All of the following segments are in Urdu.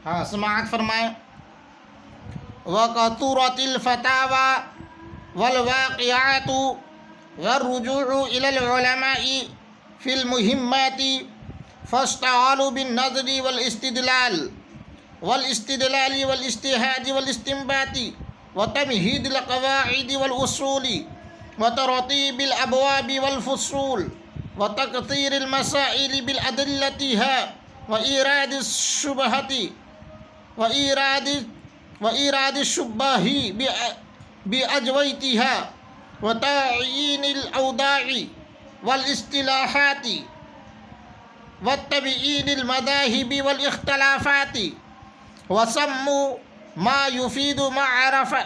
ہاں سماعت فرمائیں۔ وَكَثُرَتِ الْفَتَاوَى وَالْوَاقِعَاتُ وَالرُّجُوعُ إِلَى الْعُلَمَاءِ فِي الْمُهِمَّاتِ فَاشْتَغَلُوا بِالنَّظْرِ والاستدلال والاجتهاد والاستنباط وتمهيد القواعد والأصول وترتيب الأبواب والفصول وتكثير المسائل بالأدلتها وإيراد الشبهة وإيراد الشبه بأجوبتها وتعيين الأوضاع والاصطلاحات وتبيين المذاهب والاختلافات وسموا ما يفيد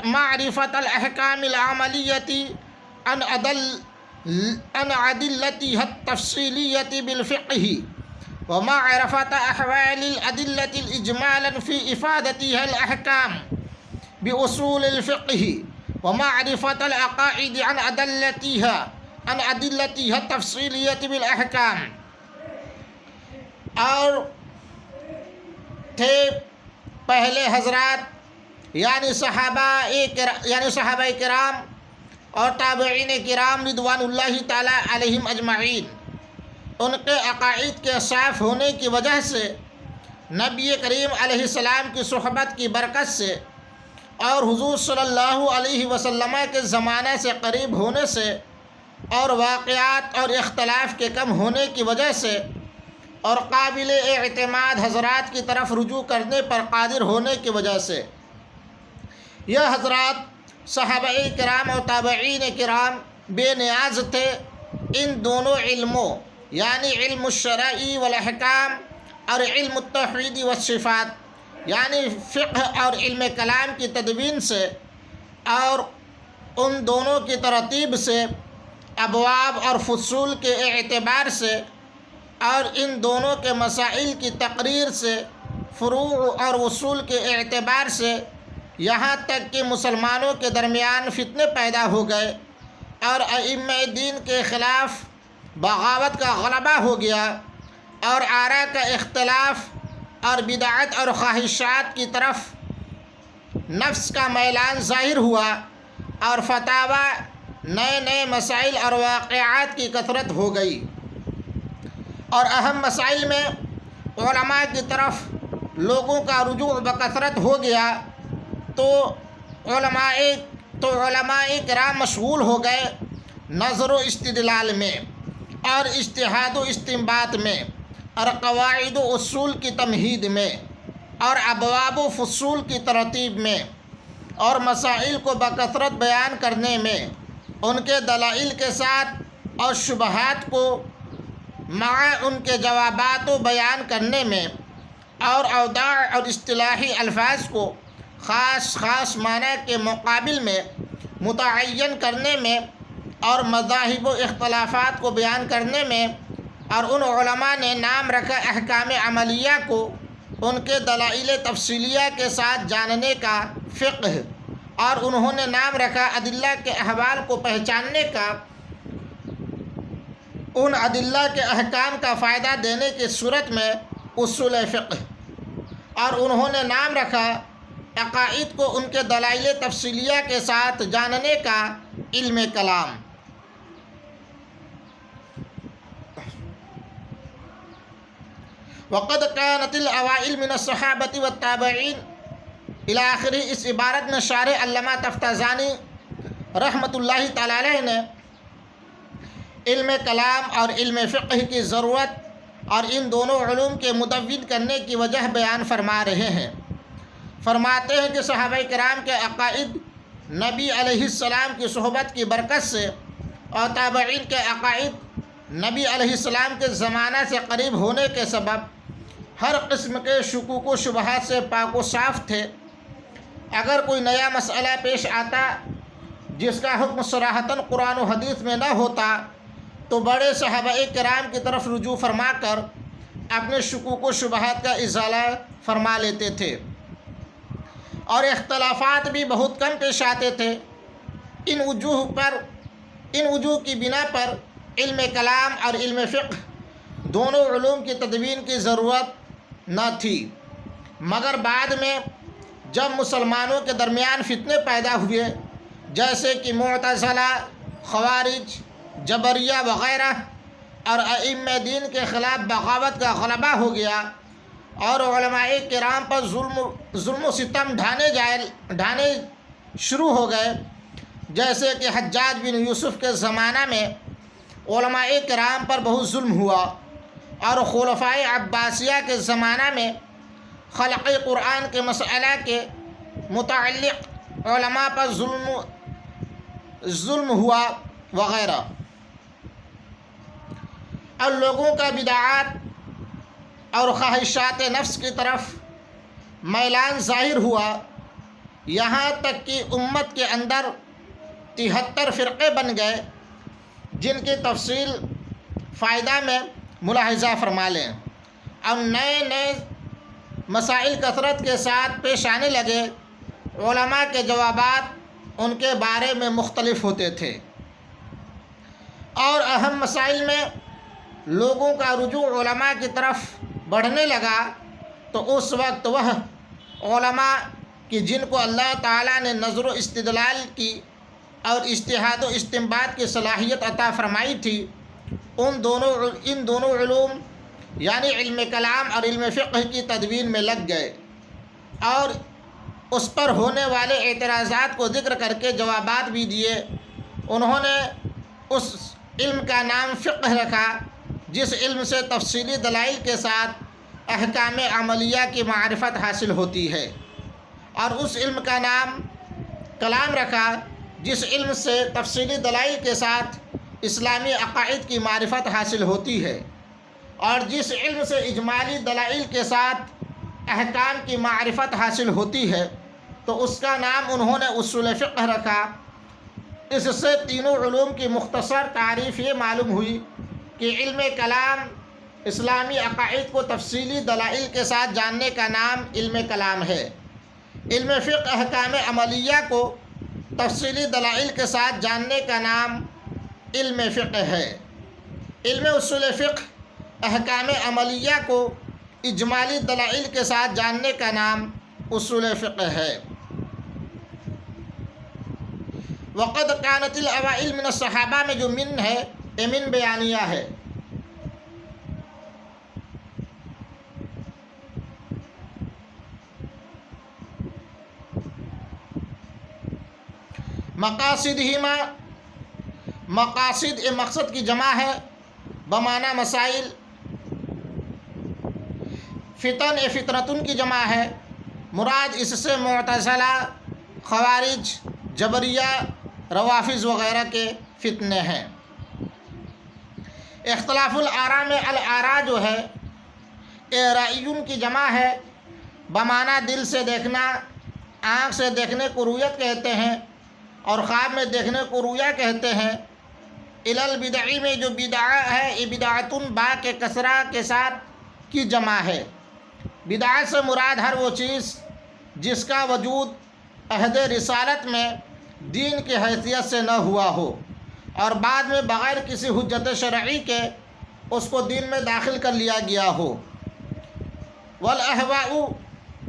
معرفة الأحكام العملية عن أدلتها التفصيلية بالفقه ومعرفة أحوال الأدلة إجمالا في إفادتها الأحكام بأصول الفقه ومعرفة العقائد عن أدلتها التفصيلية بالأحكام۔ اور تھے پہلے حضرات یعنی صحابہ کرام اور تابعین کرام رضوان اللہ تعالی علیہم اجمعین، ان کے عقائد کے صاف ہونے کی وجہ سے، نبی کریم علیہ السلام کی صحبت کی برکت سے اور حضور صلی اللہ علیہ وسلم کے زمانے سے قریب ہونے سے اور واقعات اور اختلاف کے کم ہونے کی وجہ سے اور قابل اعتماد حضرات کی طرف رجوع کرنے پر قادر ہونے کی وجہ سے، یہ حضرات صحابہ کرام اور تابعین کرام بے نیاز تھے ان دونوں علموں یعنی علم الشرعی والاحکام اور علم التوحید والصفات یعنی فقہ اور علم کلام کی تدوین سے اور ان دونوں کی ترتیب سے، ابواب اور فصول کے اعتبار سے اور ان دونوں کے مسائل کی تقریر سے، فروع اور اصول کے اعتبار سے، یہاں تک کہ مسلمانوں کے درمیان فتنے پیدا ہو گئے اور ائمہ دین کے خلاف بغاوت کا غلبہ ہو گیا اور آراء کا اختلاف اور بدعت اور خواہشات کی طرف نفس کا میلان ظاہر ہوا اور فتاوی نئے مسائل اور واقعات کی کثرت ہو گئی اور اہم مسائل میں علماء کی طرف لوگوں کا رجوع بکثرت ہو گیا تو علماء کرام مشغول ہو گئے نظر و استدلال میں اور اجتہاد و استنباط میں اور قواعد و اصول کی تمہید میں اور ابواب و فصول کی ترتیب میں اور مسائل کو بکثرت بیان کرنے میں، ان کے دلائل کے ساتھ اور شبہات کو مع ان کے جوابات و بیان کرنے میں اور اوضاع اور اصطلاحی الفاظ کو خاص معنی کے مقابل میں متعین کرنے میں اور مذاہب و اختلافات کو بیان کرنے میں، اور ان علماء نے نام رکھا احکام عملیہ کو ان کے دلائل تفصیلیہ کے ساتھ جاننے کا فقہ، اور انہوں نے نام رکھا ادلہ کے احوال کو پہچاننے کا، ان ادلہ کے احکام کا فائدہ دینے کی صورت میں اصول فقہ، اور انہوں نے نام رکھا عقائد کو ان کے دلائل تفصیلیہ کے ساتھ جاننے کا علم کلام۔ وقد كانت الأوائل من الصحابة والتابعين إلى آخر اس عبارت میں شارح علامہ تفتازانی رحمۃ اللہ تعالی علیہ نے علم کلام اور علم فقہ کی ضرورت اور ان دونوں علوم کے مدون کرنے کی وجہ بیان فرما رہے ہیں۔ فرماتے ہیں کہ صحابہ کرام کے عقائد نبی علیہ السلام کی صحبت کی برکت سے اور تابعین کے عقائد نبی علیہ السلام کے زمانہ سے قریب ہونے کے سبب ہر قسم کے شکوک و شبہات سے پاک و صاف تھے۔ اگر کوئی نیا مسئلہ پیش آتا جس کا حکم صراحتاً قرآن و حدیث میں نہ ہوتا تو بڑے صحابہ کرام کی طرف رجوع فرما کر اپنے شکوک و شبہات کا ازالہ فرما لیتے تھے، اور اختلافات بھی بہت کم پیش آتے تھے۔ ان وجوہ کی بنا پر علم کلام اور علم فقہ دونوں علوم کی تدوین کی ضرورت نہ تھی، مگر بعد میں جب مسلمانوں کے درمیان فتنے پیدا ہوئے، جیسے کہ معتزلہ، خوارج، جبریہ وغیرہ، اور ائمہ دین کے خلاف بغاوت کا غلبہ ہو گیا، اور علماء کرام پر ظلم و ستم ڈھانے شروع ہو گئے، جیسے کہ حجاج بن یوسف کے زمانہ میں علماء کرام پر بہت ظلم ہوا، اور خلفائے عباسیہ کے زمانہ میں خلق قرآن کے مسئلہ کے متعلق علماء پر ظلم ہوا وغیرہ، اور لوگوں کا بدعات اور خواہشات نفس کی طرف میلان ظاہر ہوا، یہاں تک کہ امت کے اندر 73 فرقے بن گئے، جن کی تفصیل فائدہ میں ملاحظہ فرما لیں، اور نئے نئے مسائل کثرت کے ساتھ پیش آنے لگے۔ علماء کے جوابات ان کے بارے میں مختلف ہوتے تھے، اور اہم مسائل میں لوگوں کا رجوع علماء کی طرف بڑھنے لگا، تو اس وقت وہ علماء کہ جن کو اللہ تعالیٰ نے نظر و استدلال کی اور اجتہاد و استنباط کی صلاحیت عطا فرمائی تھی، ان دونوں علوم یعنی علم کلام اور علم فقہ کی تدوین میں لگ گئے، اور اس پر ہونے والے اعتراضات کو ذکر کر کے جوابات بھی دیے۔ انہوں نے اس علم کا نام فقہ رکھا، جس علم سے تفصیلی دلائل کے ساتھ احکام عملیہ کی معرفت حاصل ہوتی ہے، اور اس علم کا نام کلام رکھا، جس علم سے تفصیلی دلائل کے ساتھ اسلامی عقائد کی معرفت حاصل ہوتی ہے، اور جس علم سے اجمالی دلائل کے ساتھ احکام کی معرفت حاصل ہوتی ہے، تو اس کا نام انہوں نے اصول فقہ رکھا۔ اس سے تینوں علوم کی مختصر تعریف یہ معلوم ہوئی کہ علم کلام اسلامی عقائد کو تفصیلی دلائل کے ساتھ جاننے کا نام علم کلام ہے، علم فقہ احکام عملیہ کو تفصیلی دلائل کے ساتھ جاننے کا نام علم فقہ ہے، علم اصول فقہ احکام عملیہ کو اجمالی دلائل کے ساتھ جاننے کا نام اصول فقہ ہے۔ وقد كانت الاوائل من الصحابہ میں جو من ہے، یہ من بیانیہ ہے۔ مقاصدہما، مقاصد یہ مقصد کی جمع ہے بمعنی مسائل، فتن یہ فطرتن کی جمع ہے، مراد اس سے معتزلہ، خوارج، جبریہ، روافظ وغیرہ کے فتنے ہیں۔ اختلاف الآراء میں الآراء جو ہے یہ رأیون کی جمع ہے، بمعنی دل سے دیکھنا، آنکھ سے دیکھنے کو رؤیت کہتے ہیں، اور خواب میں دیکھنے کو رؤیا کہتے ہیں۔ البدعی میں جو بدعہ ہے یہ بدعتن با کے کسرہ کے ساتھ کی جمع ہے۔ بدعت سے مراد ہر وہ چیز جس کا وجود عہد رسالت میں دین کی حیثیت سے نہ ہوا ہو، اور بعد میں بغیر کسی حجت شرعی کے اس کو دین میں داخل کر لیا گیا ہو۔ والاہواء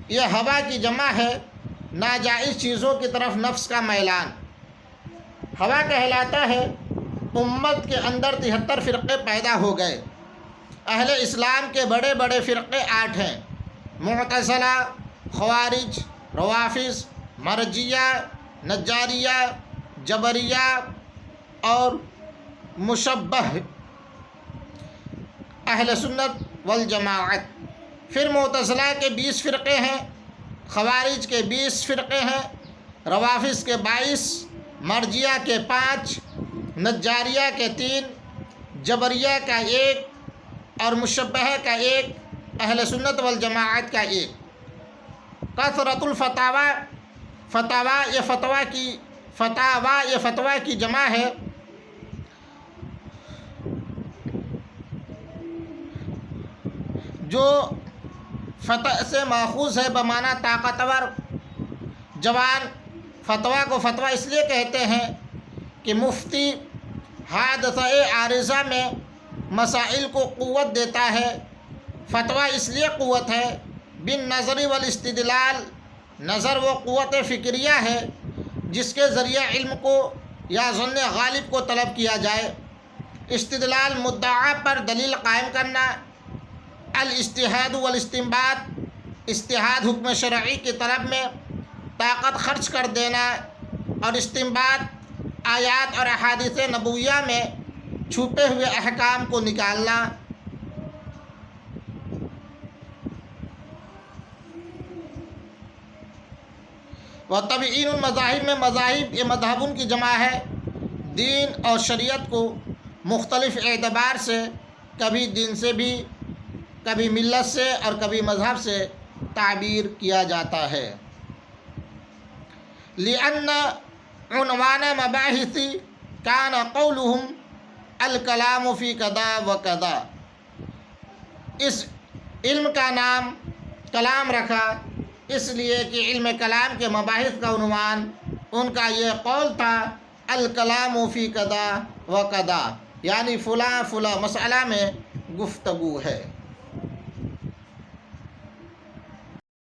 یہ ہوا کی جمع ہے، ناجائز چیزوں کی طرف نفس کا میلان۔ ہوا کہلاتا ہے امت کے اندر 73 فرقے پیدا ہو گئے۔ اہل اسلام کے بڑے بڑے فرقے 8 ہیں: معتزلہ، خوارج، روافظ، مرجیہ، نجاریہ، جبریہ اور مشبہ، اہل سنت والجماعت۔ پھر معتزلہ کے 20 فرقے ہیں، خوارج کے 20 فرقے ہیں، روافظ کے 22، مرجیہ کے 5، نجاریہ کے 3، جبریہ کا 1 اور مشبہ کا 1، اہل سنت والجماعت کا 1۔ کثرت الفتاوی، فتاوی یہ فتویٰ کی جمع ہے، جو فتح سے ماخوذ ہے بمعنی طاقتور، جوان۔ فتویٰ کو فتویٰ اس لیے کہتے ہیں کہ مفتی حادثہ عارضہ میں مسائل کو قوت دیتا ہے۔ فتویٰ اس لیے قوت ہے بن نظری والاستدلال، نظر وہ قوت فکریہ ہے جس کے ذریعے علم کو یا ظن غالب کو طلب کیا جائے۔ استدلال مدعا پر دلیل قائم کرنا۔ الاجتہاد والاستنباط، اجتہاد حکم شرعی کی طلب میں طاقت خرچ کر دینا، اور استنباط آیات اور احادیث نبویہ میں چھپے ہوئے احکام کو نکالنا۔ وتبیین المذاہب میں مذاہب یہ مذہبوں کی جمع ہے، دین اور شریعت کو مختلف اعتبار سے، کبھی دین سے بھی، کبھی ملت سے اور کبھی مذہب سے تعبیر کیا جاتا ہے۔ لأن عنوان مباحث کان قولهم الکلام فی کذا و کذا، اس علم کا نام کلام رکھا اس لیے کہ علم کلام کے مباحث کا عنوان ان کا یہ قول تھا، الکلام فی کذا و کذا، یعنی فلاں فلاں مسئلہ میں گفتگو ہے۔